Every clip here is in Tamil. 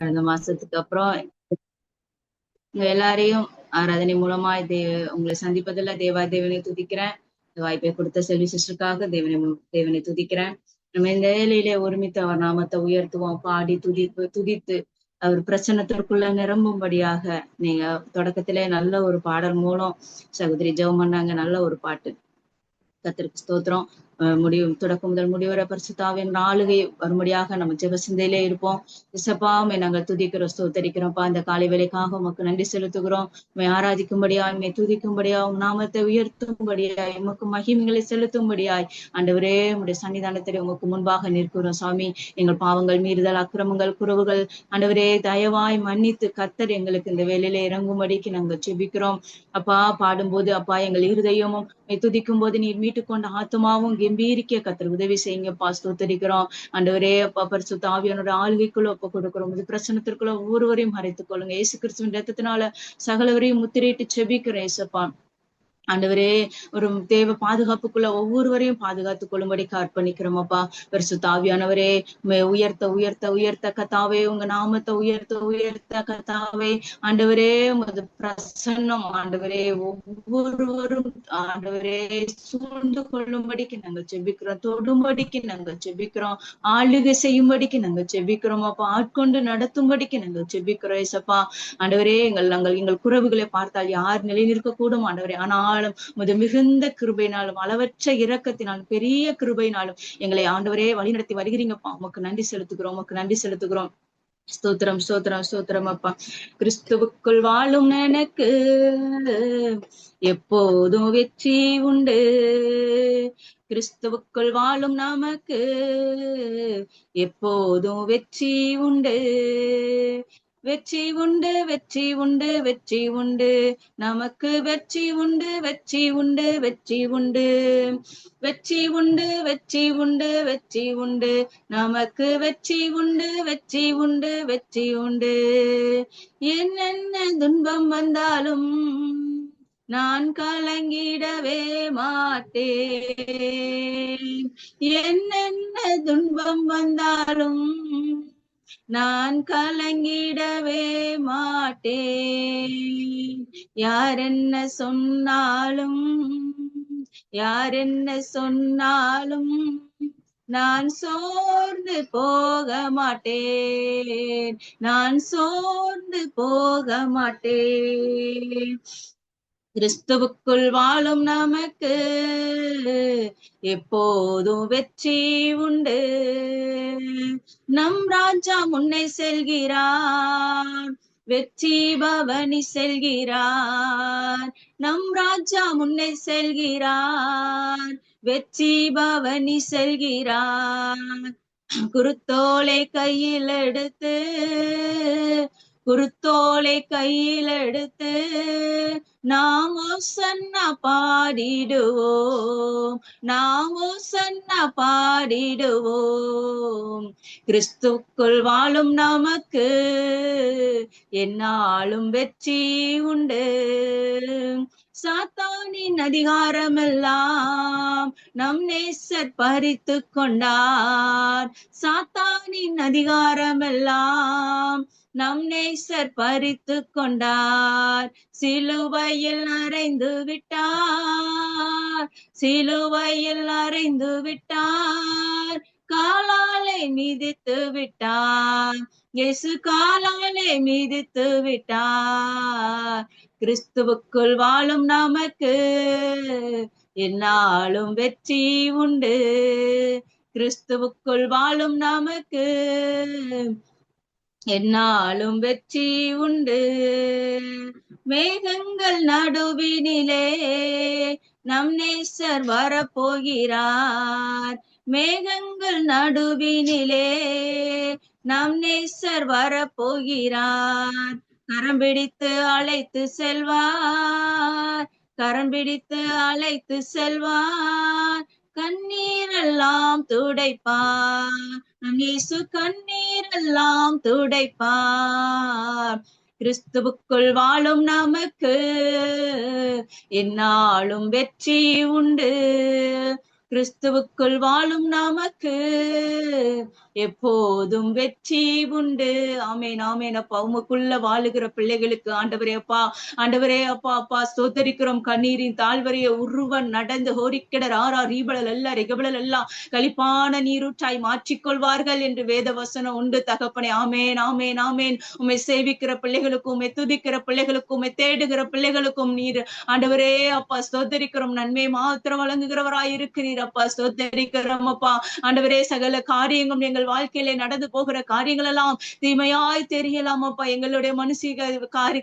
கடந்த மாசத்துக்கு அப்புறம் உங்க எல்லாரையும் ஆராதனை மூலமா உங்களை சந்திப்பதில் தேவனை துதிக்கிறேன். இந்த வாய்ப்பை கொடுத்த செல்வி சிஸ்டருக்காக தேவனை துதிக்கிறேன். நம்ம இந்த வேலையிலே ஒருமித்து அவர் நாமத்தை உயர்த்துவோம், பாடி துதித்து அவர் பிரச்சனத்திற்குள்ள நிரம்பும்படியாக. நீங்க தொடக்கத்திலே நல்ல ஒரு பாடல் மூலம் சகோதரி ஜெபம் பண்ணாங்க, நல்ல ஒரு பாட்டு. கர்த்தருக்கு ஸ்தோத்திரம். தொடக்கம் முதல் முடிவரை பரிசுத்தாவின் ஆளுகை வரும்படியாக நம்ம ஜெப சிந்தையிலே இருப்போம். இசப்பாமை நாங்கள் துதிக்கிறோம், ஸ்தோத்தரிக்கிறோம்ப்பா. இந்த காலை வேலைக்காக உமக்கு நன்றி செலுத்துகிறோம். உண்மை ஆராதிக்கும்படியாய், உண்மை துதிக்கும்படியாய், உம் நாமத்தை உயர்த்தும்படியாய், உமக்கு மகிமைகளை செலுத்தும்படியாய் ஆண்டவரே உம்முடைய சன்னிதானத்திலே உமக்கு முன்பாக நிற்கிறோம் சாமி. எங்கள் பாவங்கள், மீறுதல், அக்கிரமங்கள், குறவுகள் ஆண்டவரே தயவாய் மன்னித்து கர்த்தர் எங்களுக்கு இந்த வேலையில இறங்கும்படிக்கு நாங்கள் ஜெபிக்கிறோம். அப்பா பாடும்போது அப்பா எங்கள் இருதயமும் துதிக்கும் போது நீர் மீட்டு கொண்ட ஆத்மாவும் கம்பீரிக்க கர்த்தர் உதவி செய்யுங்கப்பா. ஸ்தோத்தரிக்கிறோம் ஆண்டவரே. அப்பா பரிசுத்த ஆவியானோட ஆளுகைக்குள்ள ஒப்பு கொடுக்கிறோம். இது பிரச்சனத்திற்குள்ள ஒவ்வொருவரையும் மறைத்துக் கொள்ளுங்க. இயேசு கிறிஸ்துவின் ரத்தத்தினால சகலவரையும் முத்திரையிட்டு செபிக்கிறேன் ஏசப்பா. ஆண்டவரே ஒரு தேவ பாதுகாப்புக்குள்ள ஒவ்வொருவரையும் பாதுகாத்துக் கொள்ளும்படிக்கு அர்ப்பணிக்கிறோமப்பா. பரிசுத்த ஆவியானவரே உயர்த்த உயர்த்த உயர்த்த கத்தாவே, உங்க நாமத்தை உயர்த்த உயர்த்த கத்தாவே ஆண்டவரே. உமது பிரசன்னம் ஆண்டவரே ஒவ்வொருவரும் ஆண்டவரே சூழ்ந்து கொள்ளும்படிக்கு நாங்கள் செபிக்கிறோம், தொடும்படிக்கு நாங்கள் செபிக்கிறோம், ஆளுகை செய்யும்படிக்கு நாங்கள் செபிக்கிறோம் அப்பா. ஆட்கொண்டு நடத்தும்படிக்கு நாங்கள் செபிக்கிறோம் ஏசப்பா. ஆண்டவரே எங்கள் குறவுகளை பார்த்தால் யார் நிலை நிற்க கூடும் ஆண்டவரே. ஆனால் உமது மிகுந்த கிருபையினாலும் அளவற்ற இரக்கத்தினாலும் பெரிய கிருபையினாலும் எங்களை ஆண்டவரே வழிநடத்தி வருகிறீங்கப்பா. உமக்கு நன்றி செலுத்துகிறோம், உமக்கு நன்றி செலுத்துகிறோம். ஸ்தோத்திரம் ஸ்தோத்திரம் ஸ்தோத்திரம் அப்பா. கிறிஸ்துவுக்குள் வாழும் எனக்கு எப்போதும் வெற்றி உண்டு. கிறிஸ்துவுக்குள் வாழும் நமக்கு எப்போதும் வெற்றி உண்டு. வெற்றி உண்டு, வெற்றி உண்டு, வெற்றி உண்டு, நமக்கு வெற்றி உண்டு, வெற்றி உண்டு, வெற்றி உண்டு, வெற்றி உண்டு, வெற்றி உண்டு, வெற்றி உண்டு, நமக்கு வெற்றி உண்டு, வெற்றி உண்டு, வெற்றி உண்டு. என்னென்ன துன்பம் வந்தாலும் நான் கலங்கிடவே மாட்டேன். என்னென்ன துன்பம் வந்தாலும் நான் கலங்கிடவே மாட்டேன். யார் என்ன சொன்னாலும், யார் என்ன சொன்னாலும் நான் சோர்ந்து போக மாட்டேன், நான் சோர்ந்து போக மாட்டேன். கிறிஸ்துவுக்குள் வாழும் நமக்கு எப்போதும் வெற்றி உண்டு. நம் ராஜா முன்னே செல்கிறார், வெற்றி பவனி செல்கிறார். நம் ராஜா முன்னே செல்கிறார், வெற்றி பவனி செல்கிறார். குருத்தோலை கையில் எடுத்து, குருத்தோலை கையில் எடுத்து நாம் ஓசன்னா பாடிடுவோம், நாம் ஓசன்னா பாடிடுவோம். கிறிஸ்துக்குள் வாழும் நமக்கு எந்நாளும் வெற்றி உண்டு. சாத்தானின் அதிகாரமெல்லாம் நம் நேசர் பறித்து கொண்டார். சாத்தானின் அதிகாரமெல்லாம் நம் நேசர் பறித்து கொண்டார். சிலுவையில் அறைந்து விட்டார், சிலுவையில் அறைந்து விட்டார். காலாலே மிதித்து விட்டார், இயேசு காலாலே மிதித்து விட்டார். கிறிஸ்துவுக்குள் வாழும் நமக்கு எந்நாளும் வெற்றி உண்டு. கிறிஸ்துவுக்குள் வாழும் நமக்கு எந்நாளும் வெற்றி உண்டு. மேகங்கள் நடுவினிலே நம் நேசர் வரப்போகிறார். மேகங்கள் நடுவினிலே நம் நேசர் வரப்போகிறார். கரம் பிடித்து அழைத்து செல்வார், கரம் பிடித்து அழைத்து செல்வார். கண்ணீரெல்லாம் துடைப்பார், நம் இயேசு கண்ணீரெல்லாம் துடைப்பார். கிறிஸ்துவுக்குள் வாழும் நமக்கு எந்நாளும் வெற்றி உண்டு. கிறிஸ்துவுக்குள் வாழும் நமக்கு எப்போதும் வெற்றி உண்டு. ஆமேன் ஆமேன் அப்பா. உமக்குள்ள வாழுகிற பிள்ளைகளுக்கு ஆண்டவரே அப்பா, ஆண்டவரே அப்பா அப்பா ஸ்தோத்தரிக்கிறோம். கண்ணீரின் தாழ்வரைய உருவன் நடந்து ஹோரிக்கிடர் ஆரா ரீபலல் அல்ல ரெகபலல் எல்லாம் களிப்பான நீரூற்றாய் மாற்றிக்கொள்வார்கள் என்று வேத வசனம் உண்டு தகப்பனே. ஆமேன் ஆமேன் ஆமேன். உம்மை சேவிக்கிற பிள்ளைகளுக்கும், உம்மை துதிக்கிற பிள்ளைகளுக்கும், உம்மை தேடுகிற பிள்ளைகளுக்கும் நீர் ஆண்டவரே அப்பா ஸ்தோத்தரிக்கிறோம். நன்மை மாத்திரம் வழங்குகிறவராய் இருக்கிறீர் அப்பா. ஸ்தோத்தரிக்கிறோம் அப்பா. ஆண்டவரே சகல காரியங்களும் எங்கள் வாழ்க்கையில நடந்து போகிற காரியங்கள் எல்லாம் தீமையாய் தெரியலாம் அப்பா. எங்களுடைய மனுஷிக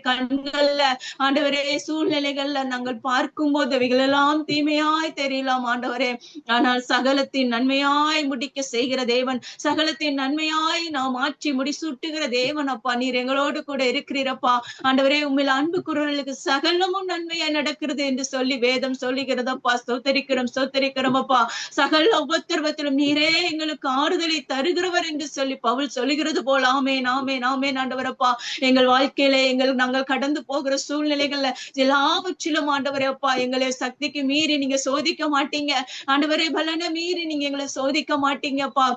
கண்கள்ல ஆண்டவரே சூழ்நிலைகள்ல நாங்கள் பார்க்கும் போது அவைகள் எல்லாம் தீமையாய் தெரியலாம் ஆண்டவரே. ஆனால் சகலத்தின் நன்மையாய் முடிக்க செய்கிற தேவன், சகலத்தின் நன்மையாய் நாம் மாற்றி முடிசூட்டுகிற தேவன் அப்பா. நீர் எங்களோடு கூட இருக்கிறீரப்பா. ஆண்டவரே உண்மையில் அன்பு குரலுக்கு சகலமும் நன்மையாய் நடக்கிறது என்று சொல்லி வேதம் சொல்லுகிறதப்பா. ஸ்தோத்தரிக்கிறோம் ஸ்தோத்தரிக்கிறோம் அப்பா. சகல உபத்திரவத்திலும் நீரே எங்களுக்கு ஆறுதலை தருகிறவர் என்று சொல்லி பவுல் சொல்லுகிறது போல் ஆமேன் ஆமேன் ஆமேன் ஆண்டவரப்பா. எங்கள் வாழ்க்கையில நாங்கள் கடந்து போகிற சூழ்நிலைகள்ல எல்லாவற்றிலும் ஆண்டவரே அப்பா எங்களை சக்திக்கு மீறி நீங்க சோதிக்க மாட்டீங்க ஆண்டவரே. பலனை மீறி நீங்க எங்களை சோதிக்க மாட்டீங்கப்பா.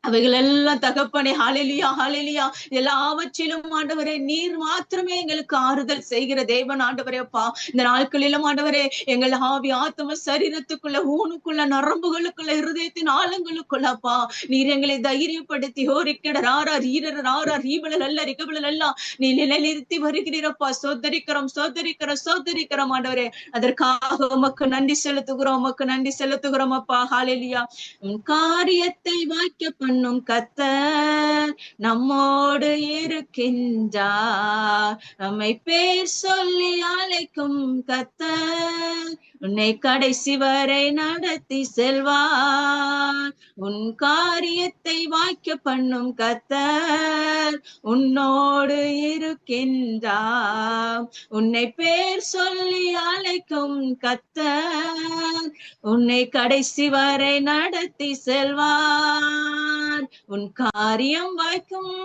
அவைகள் எல்லாம் தகப்பனே ஹalleluya ஹalleluya. எல்லாவற்றிலும் ஆண்டவரே நீர் மாத்திரமே எங்களுக்கு ஆறுதல் செய்கிற தேவன் ஆண்டவரே அப்பா. இந்த நாட்களிலும் ஆண்டவரே எங்கள் ஆவி ஆத்ம சரீரத்துக்குள்ள ஊனுக்குள்ள நரம்புகளுக்குள்ள இருதயத்தின் ஆழங்களுக்குள்ள அப்பா நீர் எங்களை தைரியப்படுத்தி ஹோரிக்கிடர் ஆறார் ஈரர் ஆறார் ஈபலல் அல்ல ரிகபலல் எல்லாம் நீ நிலைநிறுத்தி வருகிறீரப்பா. சோதரிக்கிறோம் சோதரிக்கிறோம் சோதரிக்கிறோம் ஆண்டவரே. அதற்காக உமக்கு நன்றி செலுத்துகிறோம், உமக்கு நன்றி செலுத்துகிறோம் அப்பா. ஹalleluya. உன் காரியத்தை வாய்க்க பண்ணும் கர்த்தர் நம்மோடு இருக்கின்றார். நம்மை பேர் சொல்லி அழைக்கும் கர்த்தர் உன்னை கடைசி வரை நடத்தி செல்வார். உன் காரியத்தை வாய்க்க பண்ணும் கர்த்தர் உன்னோடு இருக்கின்றார். உன்னை பேர் சொல்லி அழைக்கும் கர்த்தர் உன்னை கடைசி வரை நடத்தி செல்வார். உன் காரியம் வாய்க்கும்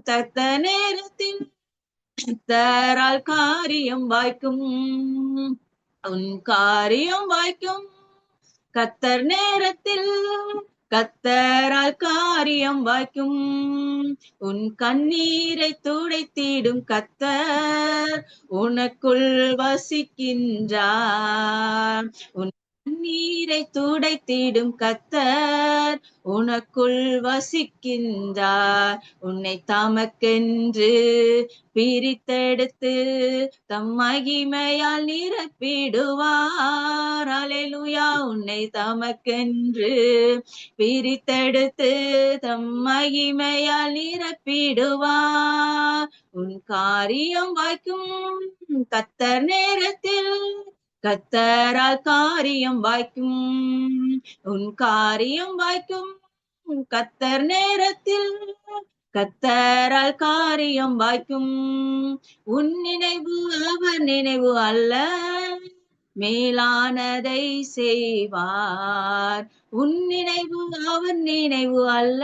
தத்த நேரத்தில் கர்த்தரால் காரியம் வாய்க்கும். உன் காரியம் வாய்க்கும் கர்த்தர் நேரத்தில் கர்த்தரால் காரியம் வாய்க்கும். உன் கண்ணீரை துடைத்திடும் கர்த்தர் உனக்குள் வசிக்கின்றார். உன் கண்ணீரை துடைத்திடும் கர்த்தர் உனக்குள் வசிக்கின்றார். உன்னை தமக்கென்று பிரித்தெடுத்து தம் மகிமையால் நிரப்பிடுவார். அல்லேலூயா. உன்னை தமக்கென்று பிரித்தெடுத்து தம் மகிமையால் நிரப்பிடுவார். உன் காரியம் வாய்க்கும் கர்த்தர் நேரத்தில் கர்த்தரால் காரியம் வாய்க்கும். உன் காரியம் வாய்க்கும் கர்த்தர் நேரத்தில் கர்த்தரால் காரியம் வாய்க்கும். உன் நினைவு அவர் நினைவு அல்ல, மேலானதை செய்வார். உன் நினைவு அவர் நினைவு அல்ல,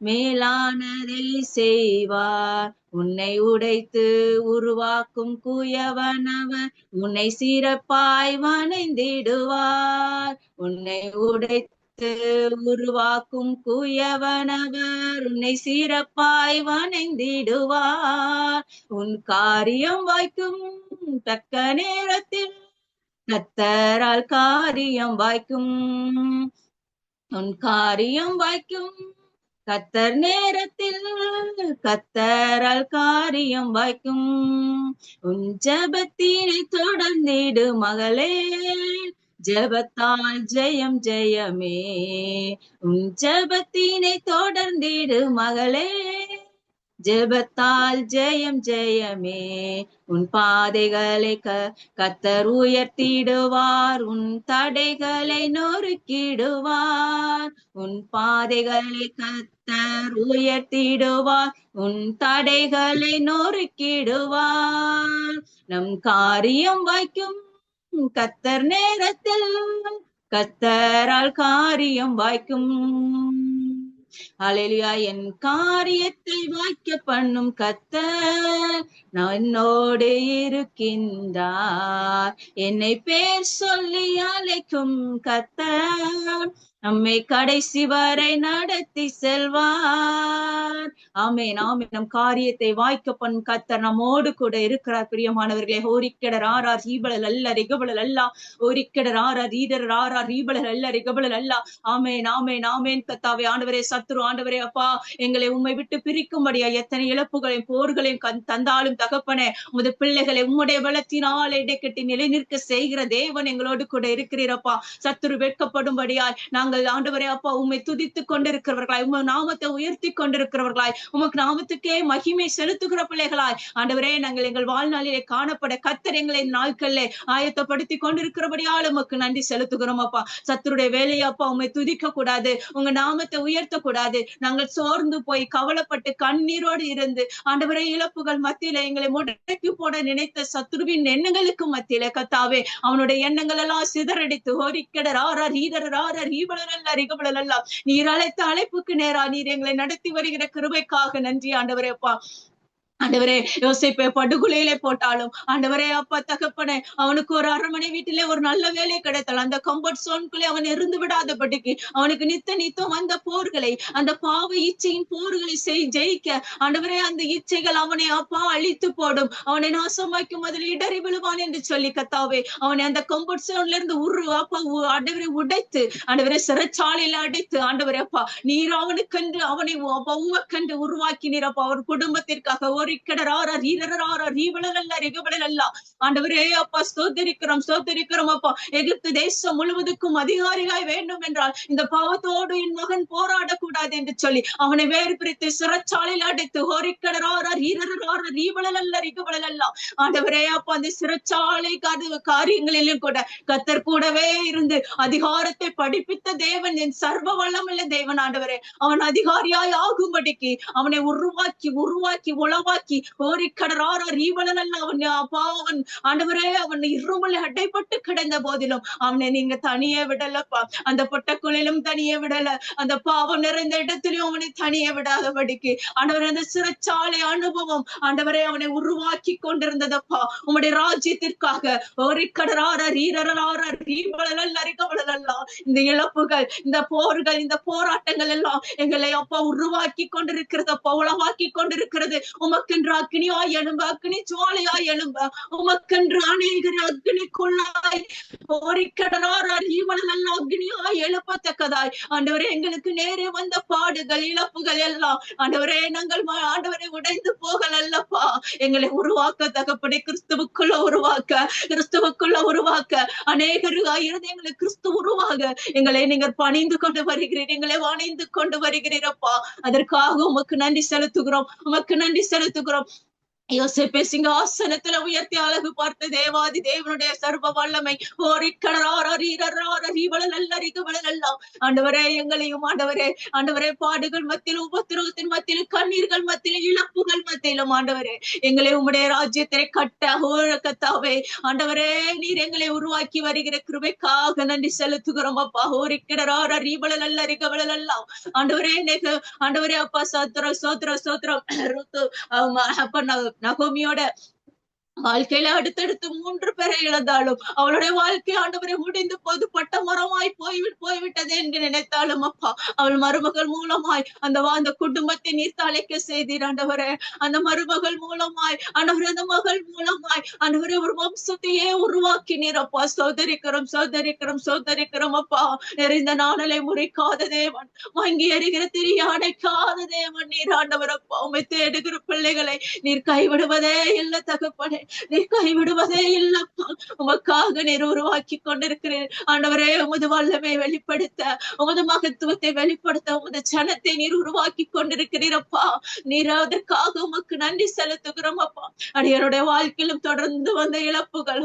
மேலானதை செய்வார். உன்னை உடைத்து உருவாக்கும் குயவனவர் உன்னை சிறப்பாய் வணைந்திடுவார். உன்னை உடைத்து உருவாக்கும் குயவனவர் உன்னை சிறப்பாய் வணைந்திடுவார். உன் காரியம் வாய்க்கும் தக்க நேரத்தில் கர்த்தரால் காரியம் வாய்க்கும். உன் காரியம் வாய்க்கும் கர்த்தர் நேரத்தில் கர்த்தரால் காரியம் வாய்க்கும். உன் ஜெபத்தினை தொடர்ந்திடு மகளே, ஜெபத்தால் ஜெயம் ஜெயமே. உன் ஜெபத்தினை தொடர்ந்திடு மகளே, ஜெபத்தால் ஜெயம் ஜெயமே. உன் பாதைகளை கர்த்தர் உயர்த்திடுவார், உன் தடைகளை நொறுக்கிடுவார். உன் பாதைகளை கர்த்தர் உயர்த்திடுவார், உன் தடைகளை நொறுக்கிடுவார். நம் காரியம் வாய்க்கும் கர்த்தர் நேரத்தில் கர்த்தரால் காரியம் வாய்க்கும். அல்லேலூயா. என் காரியத்தை வாய்க்க பண்ணும் கர்த்தர் என்னோடு இருக்கின்றார். என்னை பேர் சொல்லி அழைக்கும் கர்த்தர் நம்மை கடைசி வரை நடத்தி செல்வார். ஆமென் ஆமென். நம் காரியத்தை வாய்க்க பண்ணும் கர்த்தர் நம்மோடு கூட இருக்கிறார். பிரியமானவர்களே, ஓரிக்கடர் ஆறார் ஈபலல் அல்ல ரிகபலல் அல்ல, ஓரிக்கடர் ஆறார் ஈடர் ஆறார் ஈபலல் அல்ல ரிகபலல் அல்ல. ஆமென் ஆமென் ஆமென். கர்த்தாவே, ஆண்டவரே, சத்துரு ஆண்டவரே அப்பா, எங்களை உம்மை விட்டு பிரிக்கும்படியா எத்தனை இழப்புகளையும் போர்களையும் தந்தாலும் தகப்பனே, உமது பிள்ளைகளை உம்முடைய பலத்தினால் இடைக்கட்டி நிலை நிற்க செய்கிற தேவன் எங்களோடு கூட இருக்கிறீரப்பா. சத்துரு வெட்கப்படும்படியாய் நாங்கள் ஆண்டவரே அப்பா உம்மை துதித்துக் கொண்டிருக்கிறவர்களாய், உம நாமத்தை உயர்த்தி கொண்டிருக்கிறவர்களாய், உமக்கு நாமத்துக்கே மகிமை செலுத்துகிற பிள்ளைகளாய் ஆண்டவரே நாங்கள் எங்கள் வாழ்நாளிலே காணப்பட கர்த்தர் எங்களை நாட்களிலே ஆயத்தப்படுத்தி கொண்டிருக்கிறபடியால் உமக்கு நன்றி செலுத்துகிறோம் அப்பா. சத்துருடைய வேலையை அப்பா உம்மை துதிக்க கூடாது, உங்க நாமத்தை உயர்த்த கூடாது. நாங்கள் சோர்ந்து போய் கவலைப்பட்டு கண்ணீரோடு இருந்து ஆண்டவரே இழப்புகள் மத்தியில எங்களை முடக்கி போட நினைத்த சத்துருவின் எண்ணங்களுக்கு மத்தியில கர்த்தாவே அவனுடைய எண்ணங்கள் எல்லாம் சிதறடித்து ஹோரிக்கடர் ஆறார் ஈடர் ஆறார் ஈபலல் அல்ல ரிகபலல் அல்ல. நீர் அழைத்த அழைப்புக்கு நேரா நீர் எங்களை நடத்தி வருகிற கிருபைக்காக நன்றி ஆண்டவரே அப்பா. ஆண்டவரே, யோசேப்பை படுகொலையிலே போட்டாலும் ஆண்டவரே அப்பா தகப்பனே, அவனுக்கு ஒரு அரண்மனை வீட்டிலே ஒரு நல்ல வேலை கிடைத்தால் அந்த கம்ஃபர்ட் சோன்குள்ளே அவன் இருந்து விடாதபடிக்கு அவனுக்கு நித்தம் அந்த போர்களை, அந்த பாவ இச்சையின் போர்களை ஜெயிக்க ஆண்டவரே அந்த இச்சைகள் அவனை அப்பா அழித்து போடும், அவனை நாசமாக்கும், அதில் இடறி விழுவான் என்று சொல்லி கர்த்தாவே அவனை அந்த கம்ஃபர்ட் சோன்ல இருந்து அப்பா ஆண்டவரை உடைத்து ஆண்டவரை சிறைச்சாலையில அடைத்து ஆண்டவரே அப்பா நீர் அவனுக்கென்று அவனை உமக்கென்று உருவாக்கினீர் அப்பா. அவர் குடும்பத்திற்காக ஆண்டவரே அப்பா ஸ்தோத்திரிக்கிறோம் ஸ்தோத்திரிக்கிறோம் அப்பா. எகிப்து தேசம் முழுவதுக்கும் அதிகாரியாய் வேண்டும் என்றால் இந்த பாவத்தோடு என் மகன் போராடக்கூடாது என்று சொல்லி அவனை வேறு பிரித்து சிறைச்சாலையில் அடைத்து ஆண்டவரே அப்பா அந்த சிறைச்சாலை காரியங்களிலும் கூட கர்த்தர் கூடவே இருந்து அதிகாரத்தை படிப்பித்த தேவன், என் சர்வ வல்லமுள்ள தேவன் ஆண்டவரே. அவன் அதிகாரியாய் ஆகும்படிக்கு அவனை உருவாக்கி உளவாக்கி அவன் ஆண்டவரே அவன் இருமலை அடைப்பட்டு கிடந்த போதிலும் அவனை நீங்க தனியே விடலப்பா. அந்த பொட்டக்குள்ளிலும் தனியே விடல, அந்த பாவம் நிறைந்த இடத்திலும் அவனை தனியே விடாதபடிக்கு ஆண்டவரே அந்த சிறைச்சாலை அனுபவம் ஆண்டவரே அவனை உருவாக்கி கொண்டிருந்ததப்பா உம்முடைய ராஜ்யத்திற்காக. இந்த இழப்புகள், இந்த போர்கள், இந்த போராட்டங்கள் எல்லாம் எங்களை அப்பா உருவாக்கி கொண்டிருக்கிறதப்பா, உளவாக்கி கொண்டிருக்கிறது. உமக்கென்று அக்னியாய் எழும்ப, அக்னி ஜுவாலையாய் எழும்ப, உமக்கென்று அநேகர் அக்னிக்குள்ளாய் அக்னியாய் எழுப்பத்தக்கதாய் ஆண்டவரே எங்களுக்கு நேரே வந்த பாடுகள், இழப்புகள் எல்லாம் ஆண்டவரே நாங்கள் ஆண்டவரை உடைந்து போகல் அல்லப்பா. எங்களை உருவாக்க தகப்படி கிறிஸ்துவுக்குள்ள உருவாக்க அநேகர் இருதயங்களை கிறிஸ்து உருவாக எங்களை நீங்கள் பணிந்து கொண்டு வருகிறீர், எங்களை வணைந்து கொண்டு வருகிறீரப்பா. அதற்காக உமக்கு நன்றி செலுத்துகிறோம், உமக்கு நன்றி செலுத்துகிறோம். யோசேப்பை சிங்காசனத்துல உயர்த்தி அழகு பார்த்த தேவாதி தேவனுடைய சர்வ வல்லமை ஆண்டவரே எங்களையும் ஆண்டவரே பாடுகள் மத்தியில், உபத்திரவத்தின் மத்தியில், கண்ணீர்கள் மத்தியில், இழப்புகள் மத்தியிலும் ஆண்டவரே எங்களை உம்முடைய ராஜ்யத்தை கட்டாவே ஆண்டவரே நீர் எங்களை உருவாக்கி வருகிற கிருபைக்காக நன்றி செலுத்துகிறோம் அப்பா. ஆண்டவரே ஆண்டவரே அப்பா சோத்திரம் சோத்திரம் சோத்திரம் நகோமியோட வாழ்க்கையில அடுத்தடுத்து 3 பேரை இழந்தாலும் அவளுடைய வாழ்க்கை ஆண்டவரை முடிந்து போது பட்ட மரமாய் போய்விட்டது என்று நினைத்தாலும் அப்பா அவள் மருமகள் மூலமாய் அந்த குடும்பத்தை நீர் தலைக்க செய்தீர் ஆண்டவரே. அந்த மருமகள் மூலமாய் ஆண்டவரே, அந்த மகள் மூலமாய் ஆண்டவரே ஒரு வம்சத்தையே உருவாக்கினீர் அப்பா. சோதரிக்கிறோம் அப்பா. நெறிந்த நாணலை முறைக்காத தேவன், வாங்கி எறிகிற திரிய அடைக்காத தேவன் நீர் ஆண்டவர் அப்பா. உம்மை தேடுகிற பிள்ளைகளை நீர் கைவிடுவதே இல்லை தகப்பனே, நீர் கைவிடுவதே இல்லப்பா. உமக்காக நீர் உருவாக்கி கொண்டிருக்கிறேன் ஆண்டவரே. உமது வல்லமை வெளிப்படுத்த, உமது மகத்துவத்தை வெளிப்படுத்த உமது ஜனத்தை நீர் உருவாக்கி கொண்டிருக்கிறீரப்பா. நீர் அதற்காக உமக்கு நன்றி செலுத்துகிறோம் அப்பா. அடியனுடைய வாழ்க்கையிலும் தொடர்ந்து வந்த இழப்புகள்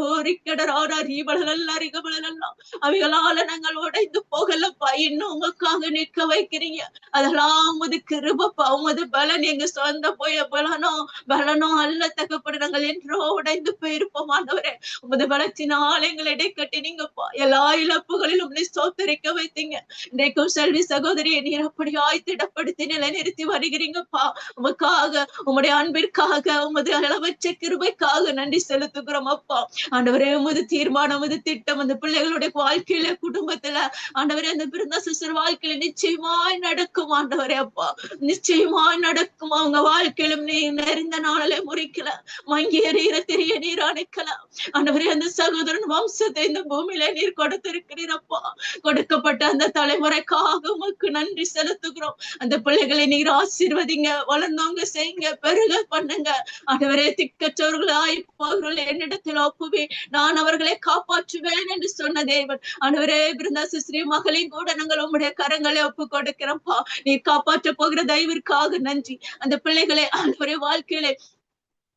அவைகளால நாங்கள் உடைந்து போகலப்பா. இன்னும் உமக்காக நிற்க வைக்கிறீங்க. அதெல்லாம் உமது கிருபப்பா, உமது பலன். எங்க சொந்த போய பலனோ அல்ல தகப்படு. நாங்கள் என்றோ உடைந்து போயிருப்போம் ஆண்டவரே. உமது பலத்தினால் எங்களை இடைக்கட்டி நீங்கப்பா எல்லா இழப்புகளிலும் உம்மை ஸ்தோத்தரிக்க வைத்தீங்க. இன்றைக்கும் செல்வி சகோதரியை நீர் அப்படியாய் திடப்படுத்தி நிலைநிறுத்தி வருகிறீங்கப்பா. உமக்காக, உம்முடைய அன்பிற்காக, உமது அளவற்ற கிருபைக்காக நன்றி செலுத்துகிறோம் அப்பா. ஆண்டவரே, உமது தீர்மானம், உமது திட்டம் அந்த பிள்ளைகளுடைய வாழ்க்கையில, குடும்பத்துல ஆண்டவரே, அந்த பிறந்த சிசுர் வாழ்க்கையில நிச்சயமாய் நடக்கும் ஆண்டவரே அப்பா. நிச்சயமாய் நடக்கும். அவங்க வாழ்க்கையிலும் நீ நெறிந்த நாளிலே முறிக்கல, மங்கி எறிகிற திரிய நீர் அணைக்கலாம் ஆண்டவரே. அந்த சகோதரன் வம்சத்தை இந்த பூமியில நீர் கொடுத்திருக்கிறீரப்பா. கொடுக்கப்பட்ட அந்த தலைமுறைக்காக உமக்கு நன்றி செலுத்துகிறோம். அந்த பிள்ளைகளை நீர் ஆசீர்வதிங்க, வளர்ந்தவங்க செய்யுங்க, பெருக பண்ணுங்க ஆண்டவரே. திக்கற்றவர்களாய் போகிறவர்கள் என்னிடத்தில் ஒப்புவி, நான் அவர்களை காப்பாற்றுவேன் என்று சொன்ன தேவன் ஆண்டவரே. பிருந்தா சிஸ்ரீ மகளையும் கூட நாங்கள் உம்முடைய கரங்களை ஒப்பு கொடுக்கிறோம்ப்பா. நீர் காப்பாற்ற போகிற தயவிற்காக நன்றி. அந்த பிள்ளைகளை ஆண்டவரே வாழ்க்கையில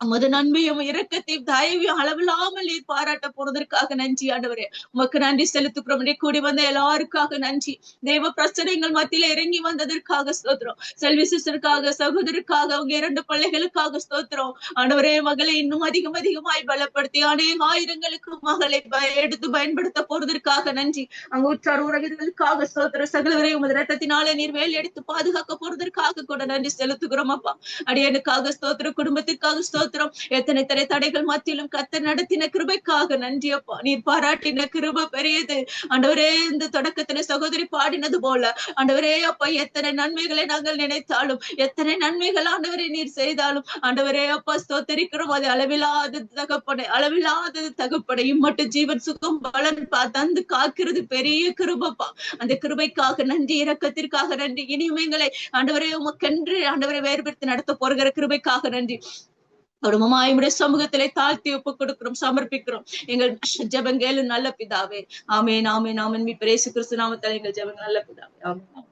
உமது நன்மையும் இரக்கத்தையும் தயவையும் அளவில்லாமல் நீர் பாராட்ட போறதற்காக நன்றி ஆண்டவரே. உமக்கு நன்றி செலுத்துக்கிறோம். கூடி வந்த எல்லாருக்காக நன்றி. தெய்வ பிரச்சனைகள் மத்தியில இறங்கி வந்ததற்காக ஸ்தோத்திரம். செல்வி சிஸ்டருக்காக, சகோதரருக்காக, அவங்க 2 பிள்ளைகளுக்காக ஸ்தோத்திரம் ஆண்டவரே. மகளை இன்னும் அதிகமாய் பலப்படுத்தி அநேக ஆயிரங்களுக்கு மகளை எடுத்து பயன்படுத்த போறதற்காக நன்றி. அங்க உற்றார் உறவினர்களுக்காக ஸ்தோத்திரம். சகலவரை உமது இரத்தத்தினாலே நீர் வேலை எடுத்து பாதுகாக்க போறதற்காக கூட நன்றி செலுத்துகிறோம் அப்பா. அடியனுக்காக ஸ்தோத்திரம், குடும்பத்திற்காக ஸ்தோத்திரம். எத்தனை தடைகள் மத்தியிலும் கர்த்தர் நடத்தின கிருபைக்காக நன்றி அப்பா. நீர் பாராட்டின கிருபை பெரியது ஆண்டவரே. இந்த தொடக்கத்துல சகோதரி பாடினது போல ஆண்டவரே அப்பா, எத்தனை நன்மைகளை நாங்கள் நினைத்தாலும், எத்தனை நன்மைகள் ஆண்டவரை நீர் செய்தாலும் ஆண்டவரே அப்பா ஸ்தோத்தரிக்கிறோம். அது அளவில்லாதது தகப்படை, அளவில்லாதது தகப்படை. இம்மட்டும் ஜீவன் சுகம் பலன் தந்து காக்கிறது பெரிய கிருபப்பா. அந்த கிருபைக்காக நன்றி, இரக்கத்திற்காக நன்றி. இனியும் எங்களை ஆண்டவரே உமக்கென்று ஆண்டவரை வேறுபடுத்தி நடத்த போகிற கிருபைக்காக நன்றி. குடும்பமாய் உடைய சமூகத்திலே தாழ்த்தி ஒப்பு கொடுக்கிறோம், சமர்ப்பிக்கிறோம். எங்கள் ஜெபங்கள் நல்ல பிதாவே. ஆமென், ஆமென், ஆமென். மீட்பர் இயேசு கிறிஸ்து நாமத்தில் எங்கள் ஜெபங்கள் நல்ல பிதாவே. ஆமென்.